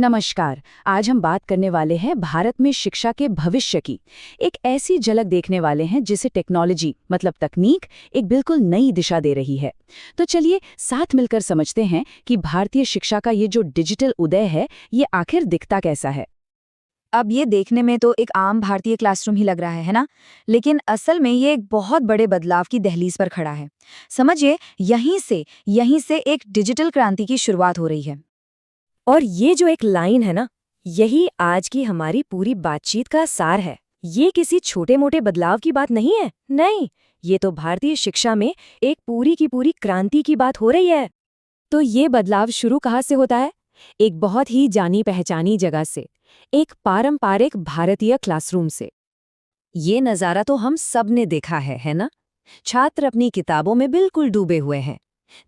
नमस्कार। आज हम बात करने वाले हैं भारत में शिक्षा के भविष्य की। एक ऐसी झलक देखने वाले हैं जिसे टेक्नोलॉजी मतलब तकनीक एक बिल्कुल नई दिशा दे रही है। तो चलिए साथ मिलकर समझते हैं कि भारतीय शिक्षा का ये जो डिजिटल उदय है ये आखिर दिखता कैसा है। अब ये देखने में तो एक आम भारतीय क्लासरूम ही लग रहा है ना? लेकिन असल में ये एक बहुत बड़े बदलाव की दहलीज पर खड़ा है। समझिए, यहीं से एक डिजिटल क्रांति की शुरुआत हो रही है। और ये जो एक लाइन है ना, यही आज की हमारी पूरी बातचीत का सार है। ये किसी छोटे मोटे बदलाव की बात नहीं है, नहीं, ये तो भारतीय शिक्षा में एक पूरी की पूरी क्रांति की बात हो रही है। तो ये बदलाव शुरू कहाँ से होता है? एक बहुत ही जानी पहचानी जगह से, एक पारंपरिक भारतीय क्लासरूम से। ये नज़ारा तो हम सब ने देखा है ना? छात्र अपनी किताबों में बिल्कुल डूबे हुए हैं।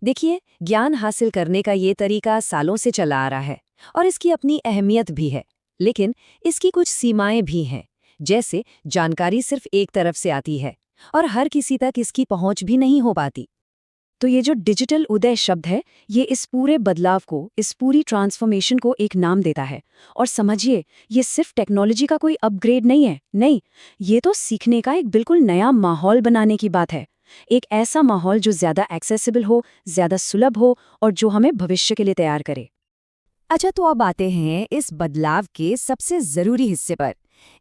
देखिए, ज्ञान हासिल करने का ये तरीका सालों से चला आ रहा है और इसकी अपनी अहमियत भी है। लेकिन इसकी कुछ सीमाएं भी हैं, जैसे जानकारी सिर्फ एक तरफ से आती है और हर किसी तक इसकी पहुंच भी नहीं हो पाती। तो ये जो डिजिटल उदय शब्द है ये इस पूरे बदलाव को, इस पूरी ट्रांसफॉर्मेशन को एक नाम देता है। और समझिए, ये सिर्फ टेक्नोलॉजी का कोई अपग्रेड नहीं है, नहीं, ये तो सीखने का एक बिल्कुल नया माहौल बनाने की बात है। एक ऐसा माहौल जो ज्यादा एक्सेसिबल हो, ज्यादा सुलभ हो और जो हमें भविष्य के लिए तैयार करे। अच्छा, तो अब आते हैं इस बदलाव के सबसे जरूरी हिस्से पर,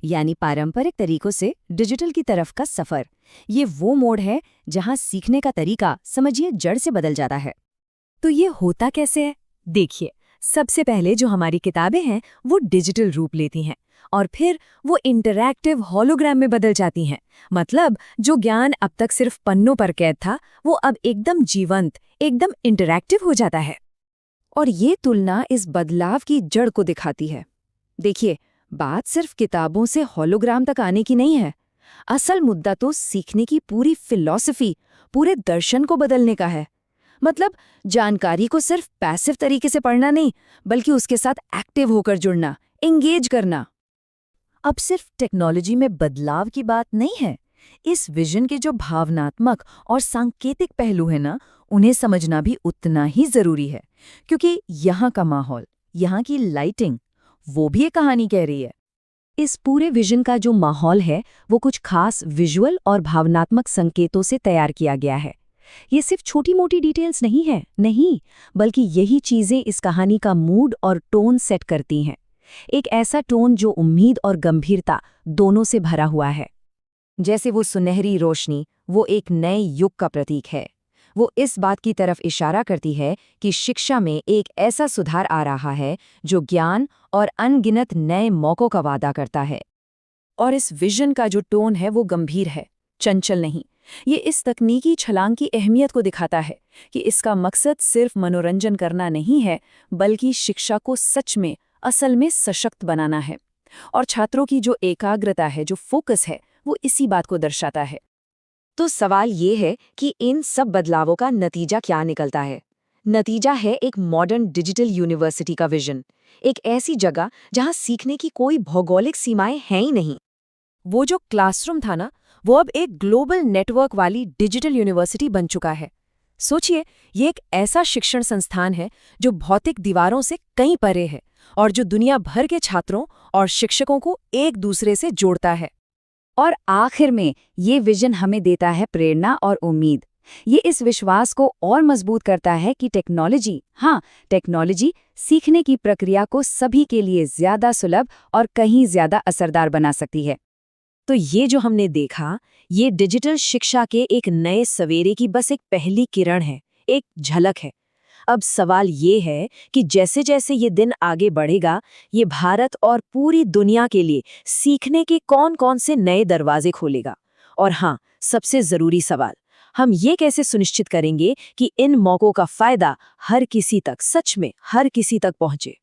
यानी पारंपरिक तरीकों से डिजिटल की तरफ का सफर। ये वो मोड़ है जहां सीखने का तरीका, समझिए, जड़ से बदल जाता है। तो ये होता कैसे है? देखिए, सबसे पहले जो हमारी किताबें हैं वो डिजिटल रूप लेती हैं और फिर वो इंटरैक्टिव हॉलोग्राम में बदल जाती हैं। मतलब जो ज्ञान अब तक सिर्फ पन्नों पर कैद था वो अब एकदम जीवंत, एकदम इंटरैक्टिव हो जाता है। और ये तुलना इस बदलाव की जड़ को दिखाती है। देखिए, बात सिर्फ किताबों से हॉलोग्राम तक आने की नहीं है। असल मुद्दा तो सीखने की पूरी फिलॉसफी, पूरे दर्शन को बदलने का है। मतलब जानकारी को सिर्फ पैसिव तरीके से पढ़ना नहीं, बल्कि उसके साथ एक्टिव होकर जुड़ना, एंगेज करना। अब सिर्फ टेक्नोलॉजी में बदलाव की बात नहीं है। इस विजन के जो भावनात्मक और सांकेतिक पहलू है ना, उन्हें समझना भी उतना ही जरूरी है। क्योंकि यहाँ का माहौल, यहाँ की लाइटिंग, वो भी एक कहानी कह रही है। इस पूरे विजन का जो माहौल है वो कुछ खास विजुअल और भावनात्मक संकेतों से तैयार किया गया है। ये सिर्फ छोटी मोटी डिटेल्स नहीं है, नहीं, बल्कि यही चीजें इस कहानी का मूड और टोन सेट करती हैं। एक ऐसा टोन जो उम्मीद और गंभीरता दोनों से भरा हुआ है। जैसे वो सुनहरी रोशनी, वो एक नए युग का प्रतीक है। वो इस बात की तरफ इशारा करती है कि शिक्षा में एक ऐसा सुधार आ रहा है जो ज्ञान और अनगिनत नए मौकों का वादा करता है। और इस विजन का जो टोन है वो गंभीर है, चंचल नहीं। ये इस तकनीकी छलांग की अहमियत को दिखाता है कि इसका मकसद सिर्फ मनोरंजन करना नहीं है, बल्कि शिक्षा को सच में, असल में सशक्त बनाना है। और छात्रों की जो एकाग्रता है, जो फोकस है, वो इसी बात को दर्शाता है। तो सवाल ये है कि इन सब बदलावों का नतीजा क्या निकलता है? नतीजा है एक मॉडर्न डिजिटल यूनिवर्सिटी का विजन, एक ऐसी जगह जहां सीखने की कोई भौगोलिक सीमाएं हैं ही नहीं। वो जो क्लासरूम था ना, वो अब एक ग्लोबल नेटवर्क वाली डिजिटल यूनिवर्सिटी बन चुका है। सोचिए, ये एक ऐसा शिक्षण संस्थान है जो भौतिक दीवारों से कहीं परे है और जो दुनिया भर के छात्रों और शिक्षकों को एक दूसरे से जोड़ता है। और आखिर में ये विजन हमें देता है प्रेरणा और उम्मीद। ये इस विश्वास को और मजबूत करता है कि टेक्नोलॉजी सीखने की प्रक्रिया को सभी के लिए ज्यादा सुलभ और कहीं ज्यादा असरदार बना सकती है। तो ये जो हमने देखा, ये डिजिटल शिक्षा के एक नए सवेरे की बस एक पहली किरण है, एक झलक है। अब सवाल ये है कि जैसे जैसे ये दिन आगे बढ़ेगा, ये भारत और पूरी दुनिया के लिए सीखने के कौन-कौन से नए दरवाजे खोलेगा। और हाँ, सबसे जरूरी सवाल, हम ये कैसे सुनिश्चित करेंगे कि इन मौकों का फायदा हर किसी तक, सच में हर किसी तक पहुंचे।